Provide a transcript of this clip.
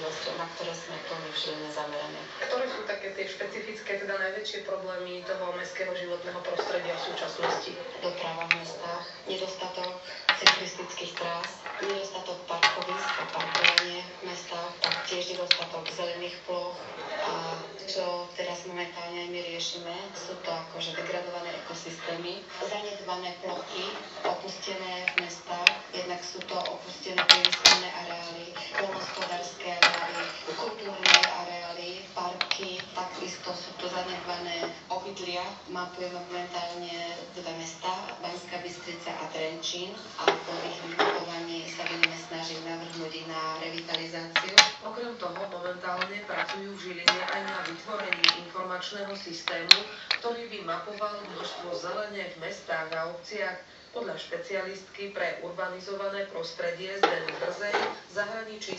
záležitosti, na ktoré sme plne v Žiline zamerané. Ktoré sú také tie špecifické, teda najväčšie problémy toho mestského životného prostredia v súčasnosti? Doprava v mestách, nedostatok cyklistických trás, nedostatok parkovísk a parkovanie v mestách, taktiež nedostatok zelených ploch. A čo teraz momentálne my riešime, sú to akože degradované ekosystémy, zanedbané plochy, opustené v mestách, jednak sú to opustené priemyselné areály, poľnohospodárske areály, kultúrne areály, parky, takisto sú to zanedbané obydlia. Mapujeme momentálne dva mestá, Banská Bystrica a Trenčín, a po ich mapovaní sa budeme snažiť navrhnúť i na revitalizáciu. Okrem toho momentálne pracujú v Žiline aj na vytvorení informačného systému, ktorý by mapoval množstvo zelene v mestách a obciach. Podľa špecialistky pre urbanizované prostredie Zdeny Brzej v zahraničí